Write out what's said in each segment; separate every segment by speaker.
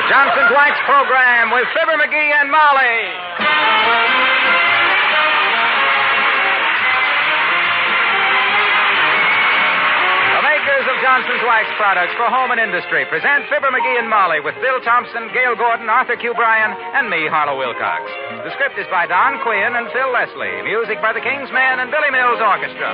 Speaker 1: Johnson's Wax Program with Fibber McGee and Molly. The makers of Johnson's Wax products for home and industry present Fibber McGee and Molly with Bill Thompson, Gail Gordon, Arthur Q. Bryan, and me, Harlow Wilcox. The script is by Don Quinn and Phil Leslie. Music by the King's Men and Billy Mills Orchestra.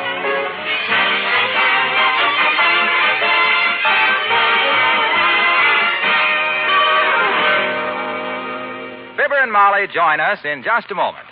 Speaker 1: Fibber and Molly join us in just a moment.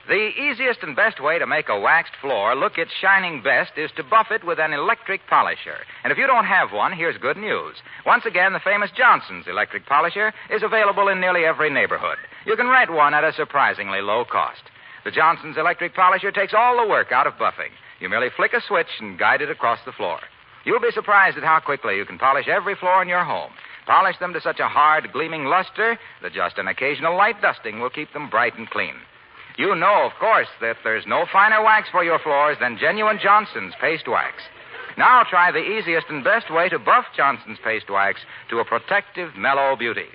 Speaker 1: The easiest and best way to make a waxed floor look its shining best is to buff it with an electric polisher. And if you don't have one, here's good news. Once again, the famous Johnson's electric polisher is available in nearly every neighborhood. You can rent one at a surprisingly low cost. The Johnson's electric polisher takes all the work out of buffing. You merely flick a switch and guide it across the floor. You'll be surprised at how quickly you can polish every floor in your home. Polish them to such a hard, gleaming luster that just an occasional light dusting will keep them bright and clean. You know, of course, that there's no finer wax for your floors than genuine Johnson's paste wax. Now try the easiest and best way to buff Johnson's paste wax to a protective, mellow beauty.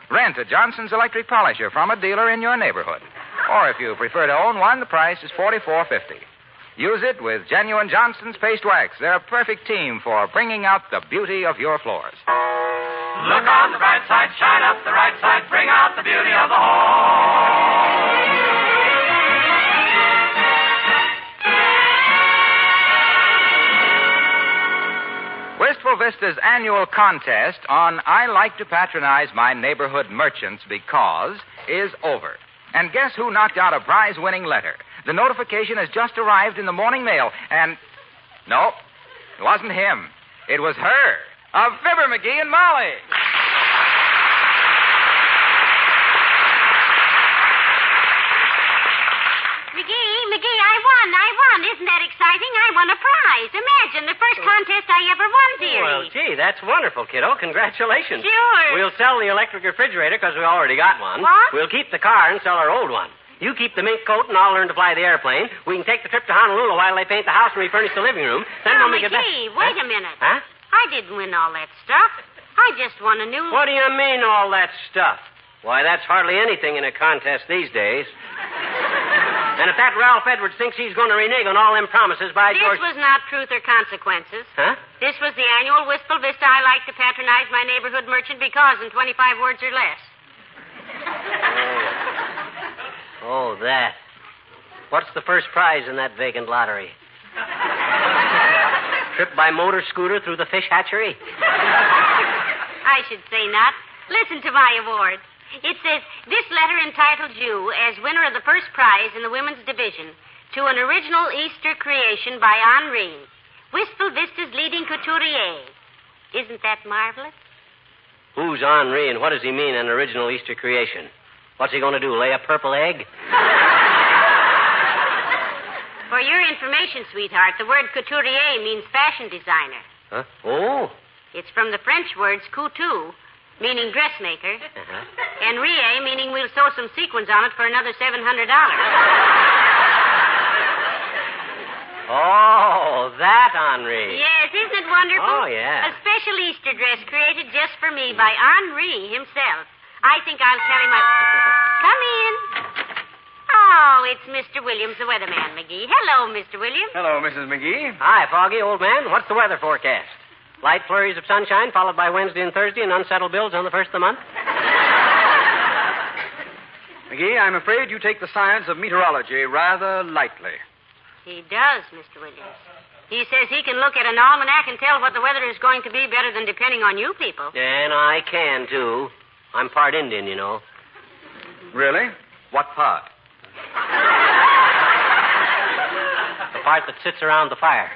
Speaker 1: Rent a Johnson's electric polisher from a dealer in your neighborhood. Or if you prefer to own one, the price is $44.50. Use it with genuine Johnson's paste wax. They're a perfect team for bringing out the beauty of your floors.
Speaker 2: Look on the bright side, shine up the right side, bring out the beauty of the home.
Speaker 1: Wistful Vista's annual contest on I Like to Patronize My Neighborhood Merchants Because is over. And guess who knocked out a prize-winning letter? The notification has just arrived in the morning mail, and... No, it wasn't him. It was her. Of Fibber McGee and Molly.
Speaker 3: McGee, I won. Isn't that exciting? I won a prize. Imagine, the first contest I ever won, dearie.
Speaker 4: Well, gee, that's wonderful, kiddo. Congratulations.
Speaker 3: Sure.
Speaker 4: We'll sell the electric refrigerator because we already got one.
Speaker 3: What?
Speaker 4: We'll keep the car and sell our old one. You keep the mink coat and I'll learn to fly the airplane. We can take the trip to Honolulu while they paint the house and refurnish the living room. Then when we get back...
Speaker 3: McGee, wait a minute.
Speaker 4: Huh?
Speaker 3: I didn't win all that stuff. I just won a new...
Speaker 4: What do you mean, all that stuff? Why, that's hardly anything in a contest these days. And if that Ralph Edwards thinks he's going to renege on all them promises, by George...
Speaker 3: This was not truth or consequences.
Speaker 4: Huh?
Speaker 3: This was the annual Wistful Vista I Like to Patronize My Neighborhood Merchant Because in 25 words or less.
Speaker 4: Oh, that. What's the first prize in that vacant lottery? Trip by motor scooter through the fish hatchery?
Speaker 3: I should say not. Listen to my award. It says, this letter entitles you as winner of the first prize in the women's division to an original Easter creation by Henri, Wistful Vista's leading couturier. Isn't that marvelous?
Speaker 4: Who's Henri and what does he mean, an original Easter creation? What's he going to do, lay a purple egg?
Speaker 3: For your information, sweetheart, the word couturier means fashion designer.
Speaker 4: Huh? Oh.
Speaker 3: It's from the French words couture, meaning dressmaker, and rie, meaning we'll sew some sequins on it for another $700.
Speaker 4: Oh, that Henri.
Speaker 3: Yes, isn't it wonderful?
Speaker 4: Oh, yeah.
Speaker 3: A special Easter dress created just for me by Henri himself. I think I'll tell him Come in. Oh, it's Mr. Williams, the weatherman, McGee. Hello, Mr. Williams.
Speaker 1: Hello, Mrs. McGee.
Speaker 4: Hi, Foggy, old man. What's the weather forecast? Light flurries of sunshine, followed by Wednesday and Thursday, and unsettled bills on the first of the month?
Speaker 1: McGee, I'm afraid you take the science of meteorology rather lightly.
Speaker 3: He does, Mr. Williams. He says he can look at an almanac and tell what the weather is going to be better than depending on you people.
Speaker 4: And I can, too. I'm part Indian, you know.
Speaker 1: Really? What part?
Speaker 4: The part that sits around the fire.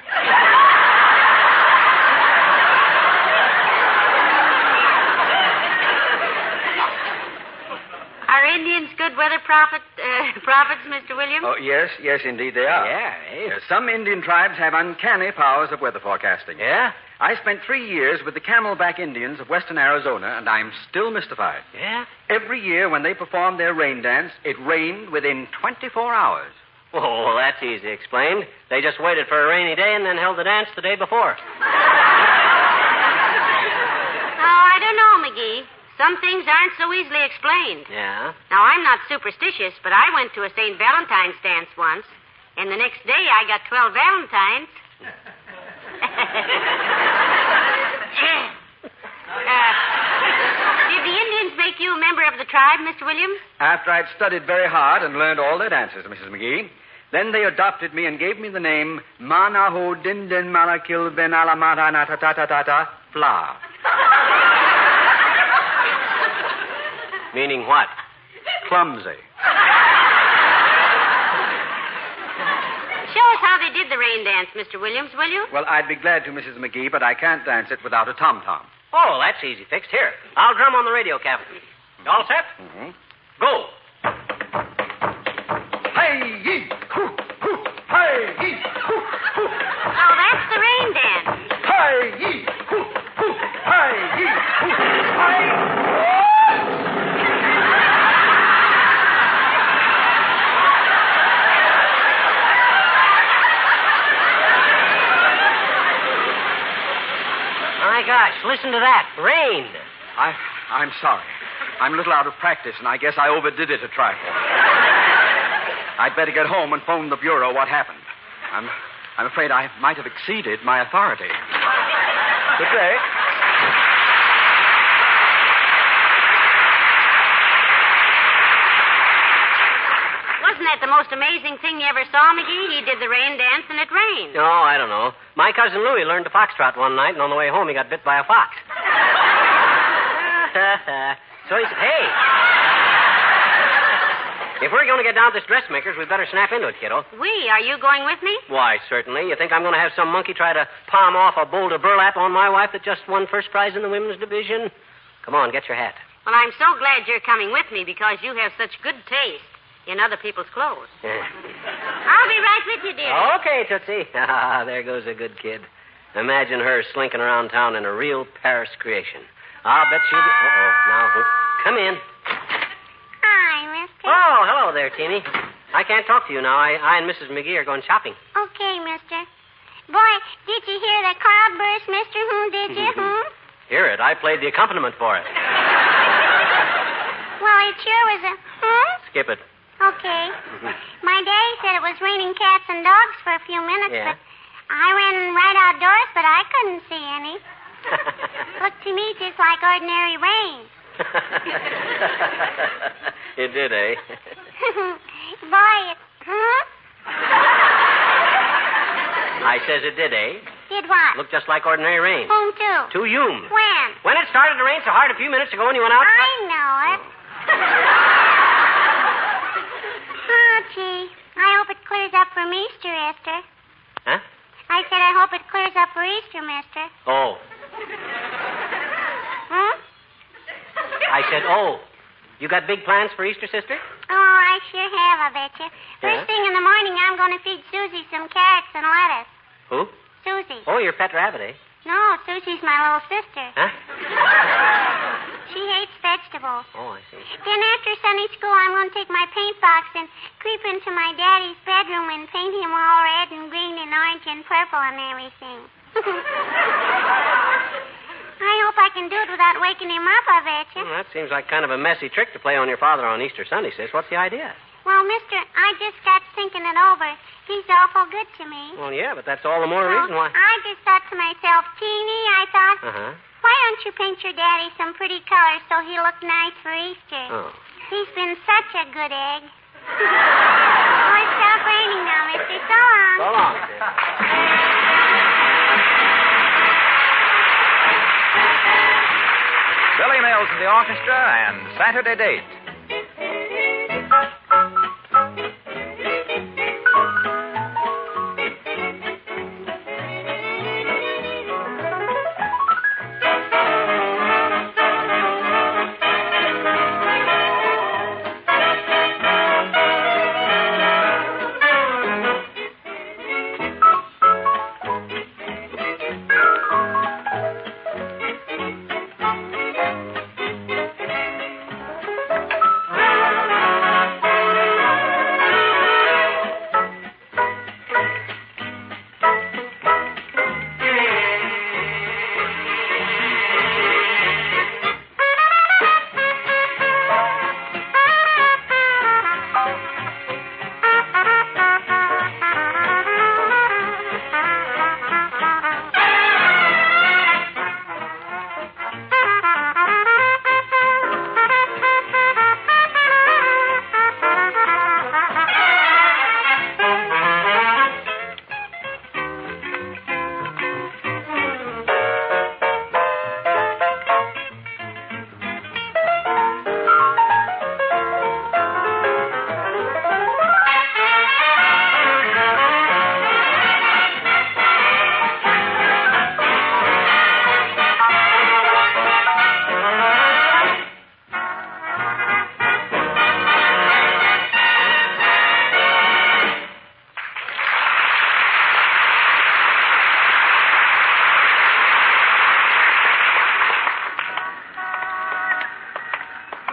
Speaker 3: Are Indians good weather prophets, Mr. Williams?
Speaker 1: Oh, yes, indeed they are.
Speaker 4: Yeah, eh?
Speaker 1: Some Indian tribes have uncanny powers of weather forecasting.
Speaker 4: Yeah?
Speaker 1: I spent 3 years with the Camelback Indians of western Arizona, and I'm still mystified.
Speaker 4: Yeah?
Speaker 1: Every year when they performed their rain dance, it rained within 24 hours.
Speaker 4: Oh, well, that's easy explained. They just waited for a rainy day and then held the dance the day before.
Speaker 3: Oh, I don't know, McGee. Some things aren't so easily explained.
Speaker 4: Yeah?
Speaker 3: Now, I'm not superstitious, but I went to a St. Valentine's dance once, and the next day I got 12 Valentines. Did the Indians make you a member of the tribe, Mr. Williams?
Speaker 5: After I'd studied very hard and learned all their dances, Mrs. McGee, then they adopted me and gave me the name Manaho Dinden Malakil Ben Alamata Natatatata Fla.
Speaker 4: Meaning what?
Speaker 5: Clumsy.
Speaker 3: Show us how they did the rain dance, Mr. Williams, will you?
Speaker 5: Well, I'd be glad to, Mrs. McGee, but I can't dance it without a tom-tom.
Speaker 4: Oh, that's easy fixed. Here, I'll drum on the radio, Captain. You all set?
Speaker 5: Mm-hmm.
Speaker 4: Go.
Speaker 5: Hey-yee! Hoo-hoo! Hey-yee! Hoo-hoo!
Speaker 3: Oh, that's the rain dance.
Speaker 5: Hey-yee! Hoo-hoo! Hey-yee! Hoo-hoo! Hey!
Speaker 4: My gosh, listen to that. Rain.
Speaker 5: I'm sorry. I'm a little out of practice, and I guess I overdid it a trifle. I'd better get home and phone the bureau what happened. I'm afraid I might have exceeded my authority. Good day.
Speaker 3: Wasn't that the most amazing thing you ever saw, McGee? He did the rain dance and it rained.
Speaker 4: Oh, I don't know. My cousin Louie learned to foxtrot one night, and on the way home he got bit by a fox. So he said, hey, if we're going to get down to this dressmaker's, we'd better snap into it, kiddo.
Speaker 3: Are you going with me?
Speaker 4: Why, certainly. You think I'm going to have some monkey try to palm off a boulder burlap on my wife that just won first prize in the women's division? Come on, get your hat.
Speaker 3: Well, I'm so glad you're coming with me because you have such good taste in other people's clothes.
Speaker 4: Yeah.
Speaker 3: I'll be right with you, dear.
Speaker 4: Okay, Tootsie. Ah, there goes a good kid. Imagine her slinking around town in a real Paris creation. I'll bet she'll be... Uh-oh. Now, come in.
Speaker 6: Hi, mister.
Speaker 4: Oh, hello there, Teeny. I can't talk to you now. I and Mrs. McGee are going shopping.
Speaker 6: Okay, mister. Boy, did you hear the cloud burst, mister? Did you?
Speaker 4: Hear it. I played the accompaniment for it.
Speaker 6: Well, it sure was a...
Speaker 4: Skip it.
Speaker 6: Okay. My daddy said it was raining cats and dogs for a few minutes,
Speaker 4: Yeah.
Speaker 6: but I ran right outdoors, but I couldn't see any. Looked to me just like ordinary rain.
Speaker 4: It did, eh?
Speaker 6: Boy, it...
Speaker 4: I says it did, eh?
Speaker 6: Did what?
Speaker 4: Looked just like ordinary rain.
Speaker 6: Whom to?
Speaker 4: To you.
Speaker 6: When?
Speaker 4: When it started to rain so hard a few minutes ago when you went out...
Speaker 6: I know it. Oh, gee. I hope it clears up for Easter, Esther.
Speaker 4: Huh?
Speaker 6: I said I hope it clears up for Easter, mister.
Speaker 4: Oh. I said, oh. You got big plans for Easter, sister?
Speaker 6: Oh, I sure have, I bet you. First
Speaker 4: Yeah?
Speaker 6: thing in the morning, I'm going to feed Susie some carrots and lettuce.
Speaker 4: Who?
Speaker 6: Susie.
Speaker 4: Oh, your pet rabbit, eh?
Speaker 6: No, Susie's my little sister.
Speaker 4: Huh?
Speaker 6: She hates vegetables.
Speaker 4: Oh, I see.
Speaker 6: Then after Sunday school, I'm going to take my paint box and creep into my daddy's bedroom and paint him all red and green and orange and purple and everything. I hope I can do it without waking him up, I bet you.
Speaker 4: Well, that seems like kind of a messy trick to play on your father on Easter Sunday, sis. What's the idea?
Speaker 6: Well, mister, I just got thinking it over. He's awful good to me.
Speaker 4: Well, yeah, but that's all the more
Speaker 6: So
Speaker 4: reason why...
Speaker 6: I just thought to myself, Teeny, I thought,
Speaker 4: Uh-huh.
Speaker 6: why don't you paint your daddy some pretty colors so he'll look nice for Easter?
Speaker 4: Oh.
Speaker 6: He's been such a good egg. Oh, it's stopped raining now, mister. So long.
Speaker 4: So long, sis.
Speaker 1: Billy Mills and the orchestra and Saturday Date.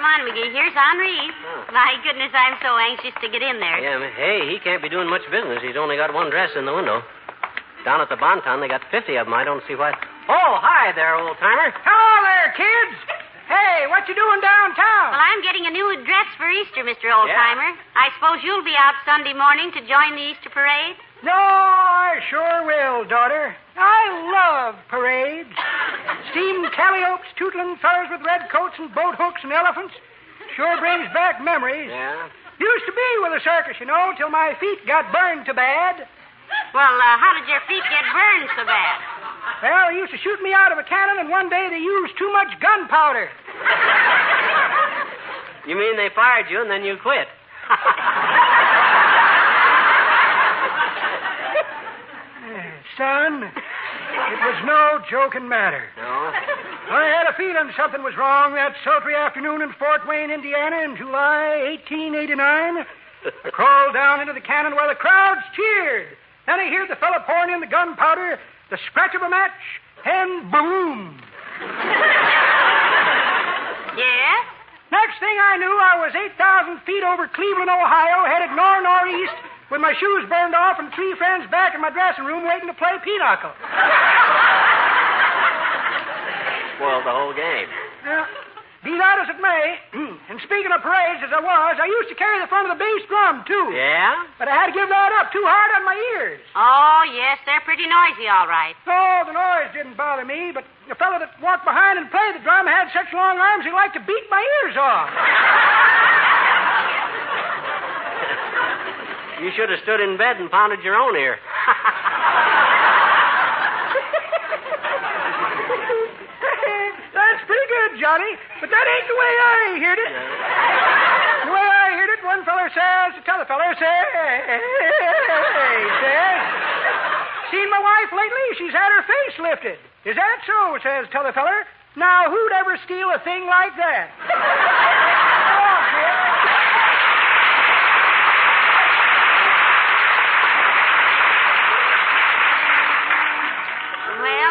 Speaker 3: on, McGee. Here's Henri. Oh. My goodness, I'm so anxious to get in there.
Speaker 4: Yeah, hey, he can't be doing much business. He's only got one dress in the window. Down at the Bonton, they got 50 of them. I don't see why. Oh, hi there, old-timer.
Speaker 7: Hello there, kids. Hey, what you doing downtown?
Speaker 3: Well, I'm getting a new dress for Easter, Mr. Old-Timer. Yeah. I suppose you'll be out Sunday morning to join the Easter parade?
Speaker 7: No, I sure will, daughter. I love parades. Steam calliopes, tootling fellas with red coats and boat hooks and elephants. Sure brings back memories.
Speaker 4: Yeah?
Speaker 7: Used to be with a circus, you know, till my feet got burned too bad.
Speaker 3: Well, how did your feet get burned so bad?
Speaker 7: Well, they used to shoot me out of a cannon, and one day they used too much gunpowder.
Speaker 4: You mean they fired you and then you quit?
Speaker 7: Son, it was no joking matter.
Speaker 4: No?
Speaker 7: I had a feeling something was wrong that sultry afternoon in Fort Wayne, Indiana in July 1889. I crawled down into the cannon while the crowds cheered. Then I heard the fellow pouring in the gunpowder, the scratch of a match, and boom.
Speaker 3: Yes?
Speaker 7: Next thing I knew, I was 8,000 feet over Cleveland, Ohio, headed northeast, with my shoes burned off and 3 friends back in my dressing room waiting to play pinochle.
Speaker 4: Spoiled the whole game.
Speaker 7: Be that as it may, and speaking of parades as I used to carry the front of the bass drum, too.
Speaker 4: Yeah?
Speaker 7: But I had to give that up too hard on my ears.
Speaker 3: Oh, yes, they're pretty noisy, all right.
Speaker 7: No, the noise didn't bother me, but the fellow that walked behind and played the drum had such long arms he liked to beat my ears off.
Speaker 4: You should have stood in bed and pounded your own ear.
Speaker 7: That's pretty good, Johnny, but that ain't the way I heard it. The way I heard it, one feller says to t'other feller, says, seen my wife lately? She's had her face lifted. Is that so? Says t'other feller. Now, who'd ever steal a thing like that?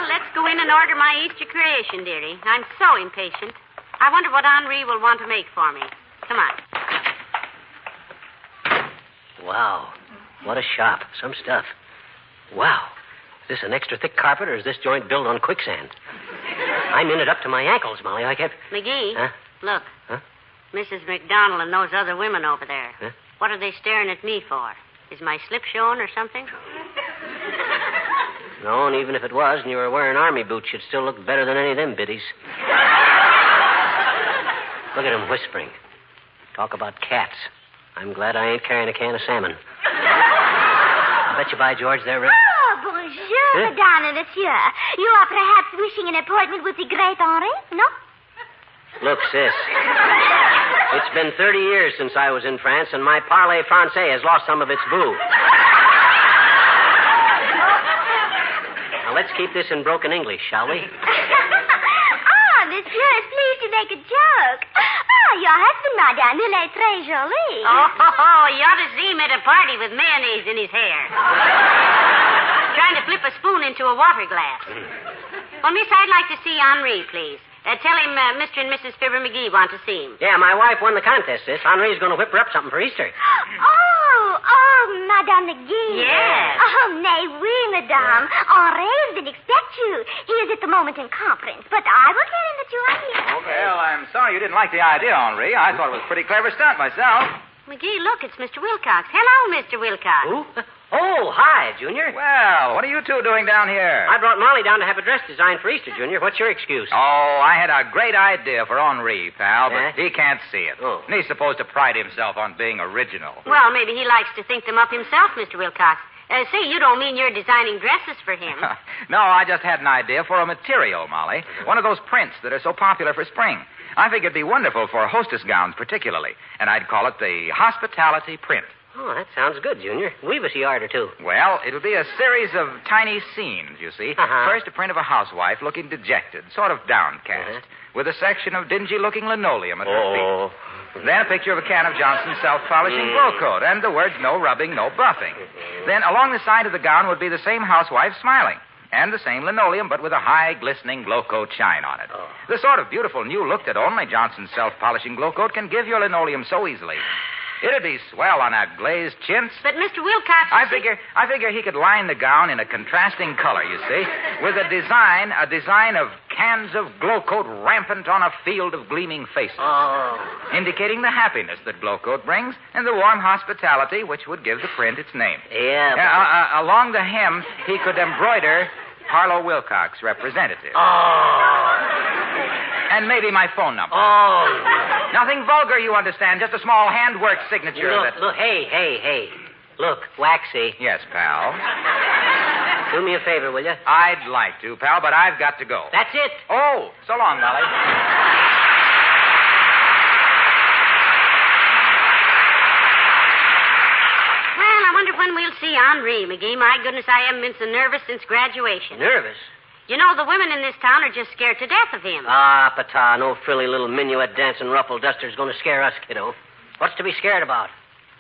Speaker 3: Let's go in and order my Easter creation, dearie. I'm so impatient. I wonder what Henri will want to make for me. Come on.
Speaker 4: Wow. What a shop. Some stuff. Wow. Is this an extra thick carpet, or is this joint built on quicksand? I'm in it up to my ankles, Molly. I can't...
Speaker 3: McGee,
Speaker 4: Huh?
Speaker 3: Look.
Speaker 4: Huh?
Speaker 3: Mrs. McDonald and those other women over there.
Speaker 4: Huh?
Speaker 3: What are they staring at me for? Is my slip showing or something?
Speaker 4: No, and even if it was and you were wearing army boots, you'd still look better than any of them biddies. Look at him whispering. Talk about cats. I'm glad I ain't carrying a can of salmon. I bet you, by George, they're...
Speaker 6: Oh, bonjour, Madame and Monsieur. You are perhaps wishing an appointment with the great Henri, no?
Speaker 4: Look, sis. It's been 30 years since I was in France, and my parler français has lost some of its boo. Now, let's keep this in broken English, shall we?
Speaker 6: Monsieur is pleased to make a joke. Your husband, Madame, il est très joli.
Speaker 3: Oh, you ought to see him at a party with mayonnaise in his hair. Trying to flip a spoon into a water glass. Well, miss, I'd like to see Henri, please. Tell him Mr. and Mrs. Fibber McGee want to see him.
Speaker 4: Yeah, my wife won the contest, sis. Henri's going to whip her up something for Easter.
Speaker 6: Oh, Madame McGee.
Speaker 3: Yes.
Speaker 6: Oh, mais oui, Madame. Henri didn't expect you. He is at the moment in conference, but I will tell him that you are here.
Speaker 1: Well, I'm sorry you didn't like the idea, Henri. I thought it was a pretty clever stunt myself.
Speaker 3: McGee, look, it's Mr. Wilcox. Hello, Mr. Wilcox.
Speaker 4: Who? Oh, hi, Junior.
Speaker 1: Well, what are you two doing down here?
Speaker 4: I brought Molly down to have a dress designed for Easter, Junior. What's your excuse?
Speaker 1: Oh, I had a great idea for Henri, pal,
Speaker 4: Yeah?
Speaker 1: but he can't see it.
Speaker 4: Oh.
Speaker 1: And he's supposed to pride himself on being original.
Speaker 3: Well, maybe he likes to think them up himself, Mr. Wilcox. Say, you don't mean you're designing dresses for him.
Speaker 1: No, I just had an idea for a material, Molly. One of those prints that are so popular for spring. I think it'd be wonderful for hostess gowns particularly, and I'd call it the hospitality print.
Speaker 4: Oh, that sounds good, Junior. Weave us a yard or two.
Speaker 1: Well, it'll be a series of tiny scenes, you see.
Speaker 4: Uh-huh.
Speaker 1: First, a print of a housewife looking dejected, sort of downcast, with a section of dingy-looking linoleum at her feet. Then a picture of a can of Johnson's self-polishing glow coat, and the words, no rubbing, no buffing. Then along the side of the gown would be the same housewife smiling. And the same linoleum, but with a high, glistening glow coat shine on it.
Speaker 4: Oh.
Speaker 1: The sort of beautiful new look that only Johnson's self-polishing glow coat can give your linoleum so easily. It'd be swell on a glazed chintz.
Speaker 3: But, Mr. Wilcox...
Speaker 1: I figure he could line the gown in a contrasting color, you see, with a design of cans of glow coat rampant on a field of gleaming faces.
Speaker 4: Oh.
Speaker 1: Indicating the happiness that glow coat brings and the warm hospitality which would give the print its name.
Speaker 4: Yeah.
Speaker 1: Along the hem, he could embroider Harlow Wilcox, representative. And maybe my phone number. Nothing vulgar, you understand. Just a small handwork signature.
Speaker 4: Look, hey. Look, Waxy.
Speaker 1: Yes, pal.
Speaker 4: Do me a favor, will you?
Speaker 1: I'd like to, pal, but I've got to go.
Speaker 4: That's it.
Speaker 1: Oh, so long, Molly.
Speaker 3: Well, I wonder when we'll see Henri, McGee. My goodness, I haven't been so nervous since graduation.
Speaker 4: Nervous?
Speaker 3: You know, the women in this town are just scared to death of him.
Speaker 4: Ah, Pata, no frilly little minuet dancing ruffle duster's going to scare us, kiddo. What's to be scared about?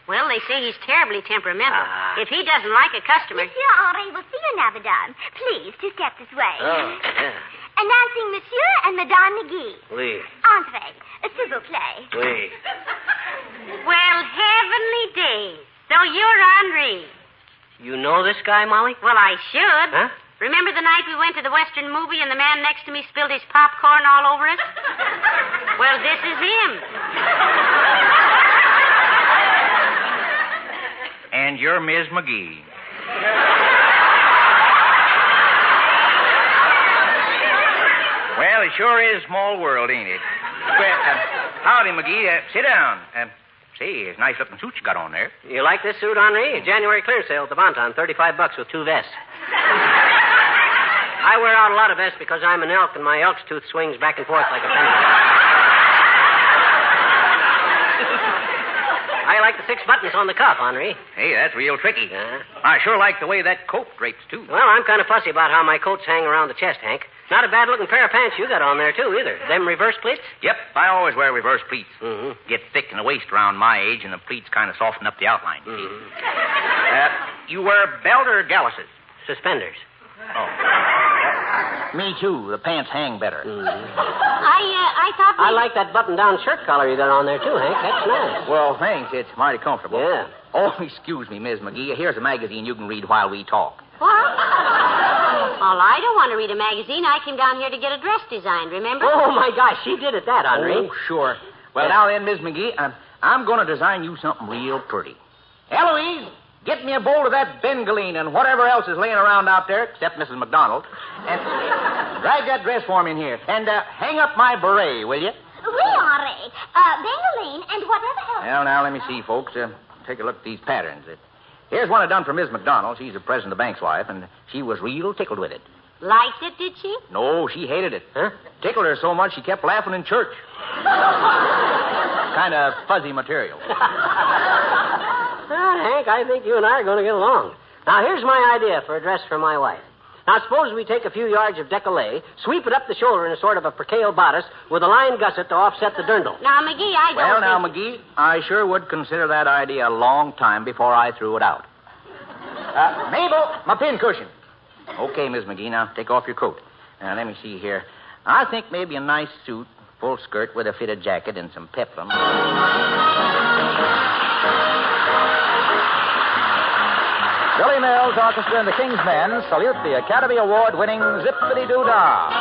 Speaker 3: Well, they say he's terribly temperamental. If he doesn't like a customer...
Speaker 6: Monsieur Henri will see you now, madame. Please, to step this way.
Speaker 4: Oh, yeah.
Speaker 6: Announcing Monsieur and Madame McGee.
Speaker 4: Oui.
Speaker 6: Entrez. S'il vous plaît.
Speaker 4: Oui.
Speaker 3: Well, heavenly days. So you're Henri.
Speaker 4: You know this guy, Molly?
Speaker 3: Well, I should.
Speaker 4: Huh?
Speaker 3: Remember the night we went to the Western movie and the man next to me spilled his popcorn all over us? Well, this is him.
Speaker 8: And you're Ms. McGee. Well, it sure is a small world, ain't it? Well, howdy, McGee. Sit down. Say, it's a nice-looking suit you got on there.
Speaker 4: You like this suit, Henri? January clear sale at the Bonton, $35 with 2 vests. I wear out a lot of vests because I'm an elk and my elk's tooth swings back and forth like a pendulum. I like the 6 buttons on the cuff, Henri.
Speaker 8: Hey, that's real tricky.
Speaker 4: Yeah.
Speaker 8: I sure like the way that coat drapes, too.
Speaker 4: Well, I'm kind of fussy about how my coats hang around the chest, Hank. Not a bad-looking pair of pants you got on there, too, either. Them reverse pleats?
Speaker 8: Yep, I always wear reverse pleats.
Speaker 4: Mm-hmm.
Speaker 8: Get thick in the waist around my age, and the pleats kind of soften up the outline.
Speaker 4: Mm-hmm.
Speaker 8: You wear belt or galluses?
Speaker 4: Suspenders.
Speaker 8: Oh. Me, too. The pants hang better.
Speaker 4: Mm-hmm.
Speaker 3: I thought
Speaker 4: I like that button-down shirt collar you got on there, too, Hank. That's nice.
Speaker 8: Well, thanks. It's mighty comfortable.
Speaker 4: Yeah.
Speaker 8: Oh, excuse me, Miss McGee. Here's a magazine you can read while we talk.
Speaker 3: What? Well, I don't want to read a magazine. I came down here to get a dress designed, remember?
Speaker 4: Oh, my gosh, she did it, that, Henri.
Speaker 8: Oh, sure. Well, now then, Miss McGee, I'm going to design you something real pretty. Eloise, get me a bowl of that bengaline and whatever else is laying around out there, except Mrs. McDonald, and drag that dress for me in here. And hang up my beret, will you?
Speaker 6: Oui, Henri. Bengaline and whatever else.
Speaker 8: Well, now, let me see, folks. Take a look at these patterns. Here's one I done for Miss McDonald. She's the president of the bank's wife, and she was real tickled with it.
Speaker 3: Liked it, did she?
Speaker 8: No, she hated it. Huh? Tickled her so much she kept laughing in church. Kind of fuzzy material.
Speaker 4: Well, Hank, I think you and I are going to get along. Now, here's my idea for a dress for my wife. Now, suppose we take a few yards of décolleté, sweep it up the shoulder in a sort of a percale bodice with a line gusset to offset the dirndl.
Speaker 3: Now, McGee, I don't
Speaker 8: Well, now, McGee, I sure would consider that idea a long time before I threw it out. Mabel, my pincushion. Okay, Miss McGee, now take off your coat. Now, let me see here. I think maybe a nice suit, full skirt with a fitted jacket and some peplum. Billy Mills Orchestra and the King's Men salute the Academy Award-winning Zippity-Doo-Dah.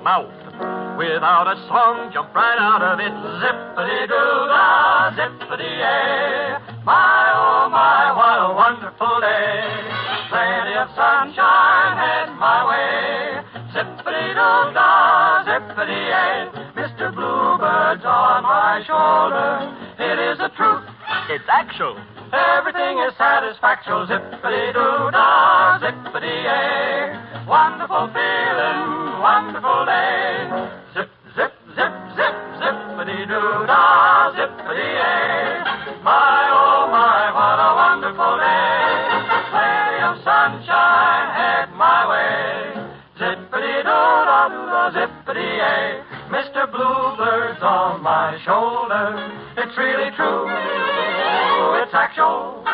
Speaker 2: Mouth. Without a song, jump right out of it. Zippity-doo-dah, zippity-yay. My, oh my, what a wonderful day. Plenty of sunshine heading my way. Zippity-doo-dah, zippity-yay. Mr. Blue on my shoulder. It is the truth.
Speaker 9: It's actual.
Speaker 2: Everything is satisfactual. Zippity-doo-dah, zippity-yay. Wonderful feeling, wonderful day. Zip, zip, zip, zip, zippity-doo-dah, zippity-yay. My, oh my, what a wonderful day. Plenty of sunshine head my way. Zippity-doo-dah, doo-dah, zippity-yay. Mr. Bluebird's on my shoulder. It's really true. It's actual.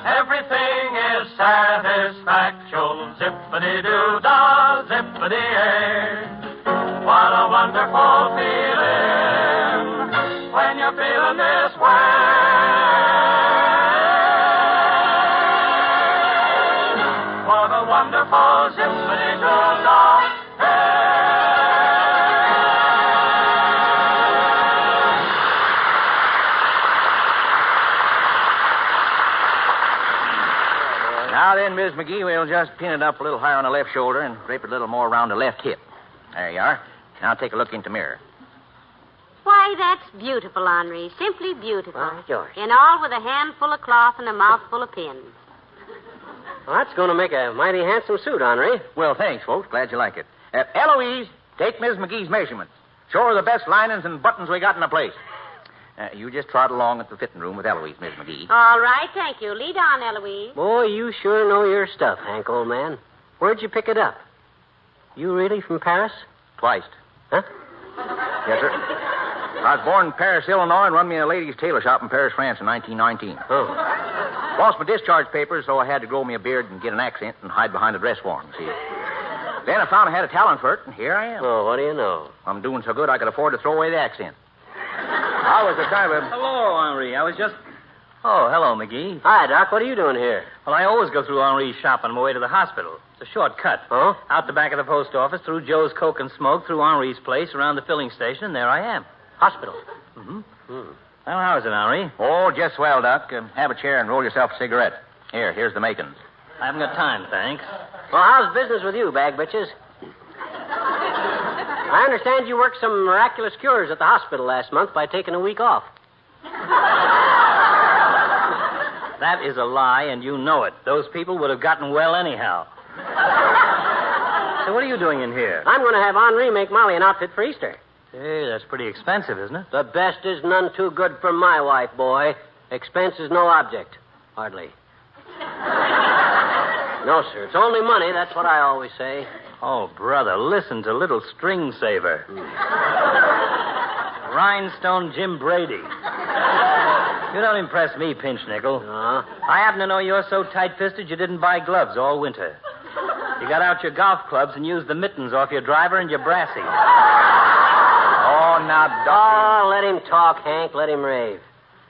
Speaker 2: Everything is satisfactual. Zippity-doo-dah, zippity-yay. What a wonderful feeling when you're feeling this way. What a wonderful zippity-doo-dah.
Speaker 8: Now then, Miss McGee, we'll just pin it up a little higher on the left shoulder and drape it a little more around the left hip. There you are. Now take a look into the mirror.
Speaker 3: Why, that's beautiful, Henri. Simply beautiful.
Speaker 4: Well, George.
Speaker 3: And all with a handful of cloth and a mouthful of pins.
Speaker 4: Well, that's going to make a mighty handsome suit, Henri.
Speaker 8: Well, thanks, folks. Glad you like it. Eloise, take Miss McGee's measurements. Show her the best linings and buttons we got in the place. You just trot along at the fitting room with Eloise, Miss McGee.
Speaker 3: All right, thank you. Lead on, Eloise.
Speaker 4: Boy, you sure know your stuff, Hank, old man. Where'd you pick it up? You really from Paris?
Speaker 8: Twice.
Speaker 4: Huh?
Speaker 8: Yes, sir. I was born in Paris, Illinois, and run me a ladies' tailor shop in Paris, France in 1919.
Speaker 4: Oh.
Speaker 8: Lost my discharge papers, so I had to grow me a beard and get an accent and hide behind a dress form, see. Then I found I had a talent for it, and here I am.
Speaker 4: Oh, what do you know?
Speaker 8: I'm doing so good I could afford to throw away the accent. I was the kind of...
Speaker 9: Hello, Henri. I was just... Oh, hello, McGee.
Speaker 4: Hi, Doc. What are you doing here?
Speaker 9: Well, I always go through Henri's shop on my way to the hospital. It's a short cut.
Speaker 4: Oh?
Speaker 9: Out the back of the post office, through Joe's Coke and Smoke, through Henri's place, around the filling station, and there I am.
Speaker 4: Hospital.
Speaker 9: Mm-hmm. Well, how is it, Henri?
Speaker 8: Oh, just swell, Doc. Have a chair and roll yourself a cigarette. Here's the makings.
Speaker 9: I haven't got time, thanks.
Speaker 4: Well, how's business with you, bag bitches? I understand you worked some miraculous cures at the hospital last month by taking a week off.
Speaker 9: That is a lie, and you know it. Those people would have gotten well anyhow. So what are you doing in here?
Speaker 4: I'm going to have Henri make Molly an outfit for Easter.
Speaker 9: Hey, that's pretty expensive, isn't it?
Speaker 4: The best is none too good for my wife, boy. Expense is no object. Hardly. No, sir. It's only money. That's what I always say.
Speaker 9: Oh, brother, listen to little string saver. Rhinestone Jim Brady. You don't impress me, Pinch Nickel. I happen to know you're so tight-fisted you didn't buy gloves all winter. You got out your golf clubs and used the mittens off your driver and your brassy.
Speaker 8: Oh, now, Doc.
Speaker 4: Oh, let him talk, Hank. Let him rave.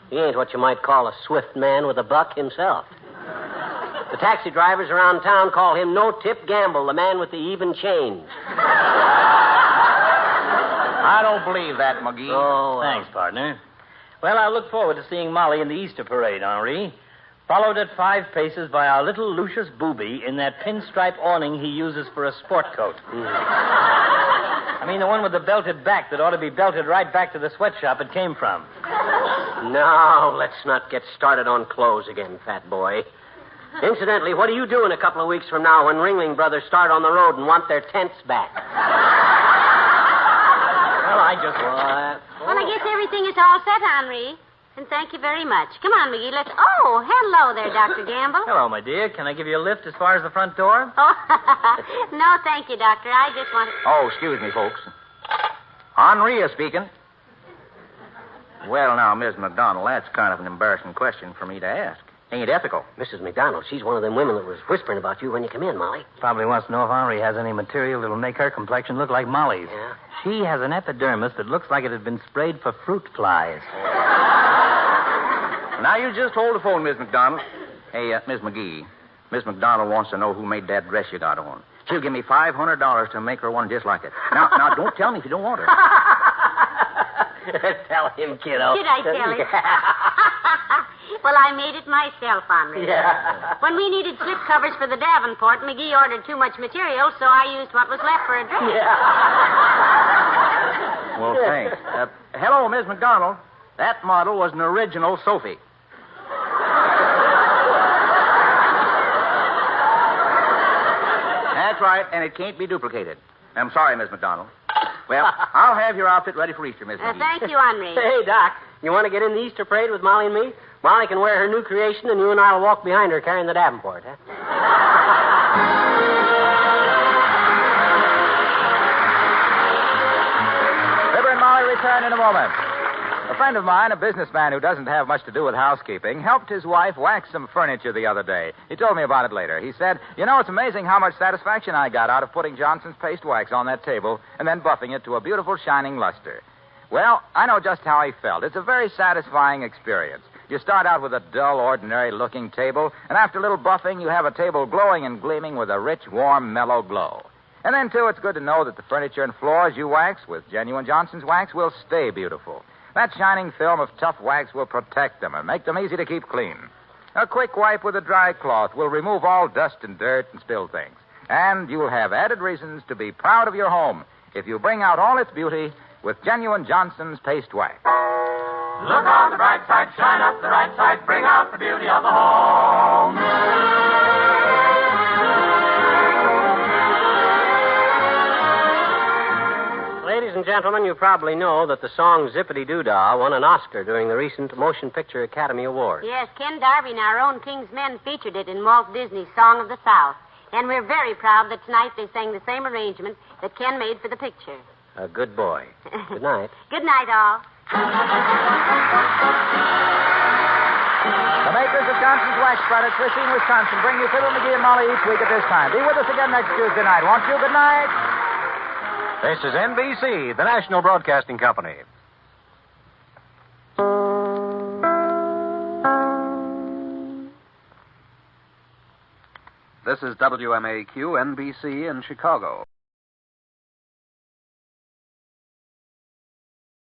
Speaker 4: He ain't what you might call a swift man with a buck himself. The taxi drivers around town call him No-Tip Gamble, the man with the even change.
Speaker 8: I don't believe that, McGee.
Speaker 4: Oh,
Speaker 9: thanks, partner. Well, I look forward to seeing Molly in the Easter parade, Henri. Followed at 5 paces by our little Lucius Booby in that pinstripe awning he uses for a sport coat. I mean, the one with the belted back that ought to be belted right back to the sweatshop it came from.
Speaker 4: Now, let's not get started on clothes again, fat boy. Incidentally, what do you do in a couple of weeks from now when Ringling Brothers start on the road and want their tents back?
Speaker 9: Well, I just...
Speaker 3: Well, I guess everything is all set, Henri. And thank you very much. Come on, McGee, let's... Oh, hello there, Dr. Gamble.
Speaker 9: Hello, my dear. Can I give you a lift as far as the front door?
Speaker 3: Oh, no, thank you, Doctor. I just want to...
Speaker 8: Oh, excuse me, folks. Henri is speaking. Well, now, Miss McDonald, that's kind of an embarrassing question for me to ask. Ain't ethical.
Speaker 4: Mrs. McDonald, she's one of them women that was whispering about you when you come in, Molly.
Speaker 9: Probably wants to know if Henri has any material that'll make her complexion look like Molly's.
Speaker 4: Yeah?
Speaker 9: She has an epidermis that looks like it had been sprayed for fruit flies.
Speaker 8: Now, you just hold the phone, Miss McDonald. Hey, Miss McGee, Miss McDonald wants to know who made that dress you got on. She'll give me $500 to make her one just like it. Now, don't tell me if you don't want her.
Speaker 4: Tell him, kiddo.
Speaker 3: Did I tell him? Well, I made it myself, Henri.
Speaker 4: Yeah.
Speaker 3: When we needed slip covers for the Davenport, McGee ordered too much material, so I used what was left for a dress.
Speaker 4: Yeah.
Speaker 8: Well, thanks. Hello, Miss McDonald. That model was an original Sophie. That's right, and it can't be duplicated. I'm sorry, Miss McDonald. Well, I'll have your outfit ready for Easter, Miss McGee.
Speaker 3: Thank you, Henri.
Speaker 4: Hey, Doc, you want to get in the Easter parade with Molly and me? Molly can wear her new creation, and you and I will walk behind her carrying the Davenport, huh?
Speaker 1: Fibber and Molly return in a moment. A friend of mine, a businessman who doesn't have much to do with housekeeping, helped his wife wax some furniture the other day. He told me about it later. He said, it's amazing how much satisfaction I got out of putting Johnson's paste wax on that table and then buffing it to a beautiful shining luster. Well, I know just how he felt. It's a very satisfying experience. You start out with a dull, ordinary-looking table, and after a little buffing, you have a table glowing and gleaming with a rich, warm, mellow glow. And then, too, it's good to know that the furniture and floors you wax with genuine Johnson's wax will stay beautiful. That shining film of tough wax will protect them and make them easy to keep clean. A quick wipe with a dry cloth will remove all dust and dirt and spilled things. And you'll have added reasons to be proud of your home if you bring out all its beauty with genuine Johnson's paste wax.
Speaker 2: Look on the bright side, shine up the right side, bring out the beauty of the home.
Speaker 4: Ladies and gentlemen, you probably know that the song Zippity-Doo-Dah won an Oscar during the recent Motion Picture Academy Awards.
Speaker 3: Yes, Ken Darby and our own King's Men featured it in Walt Disney's Song of the South. And we're very proud that tonight they sang the same arrangement that Ken made for the picture.
Speaker 4: A good boy. Good night.
Speaker 3: Good night, all.
Speaker 1: The makers of Johnson's Wax Products, Racine, Wisconsin, bring you Fibber McGee and Molly each week at this time. Be with us again next Tuesday night, won't you? Good night.
Speaker 10: This is NBC, the National Broadcasting Company. This is WMAQ, NBC in Chicago.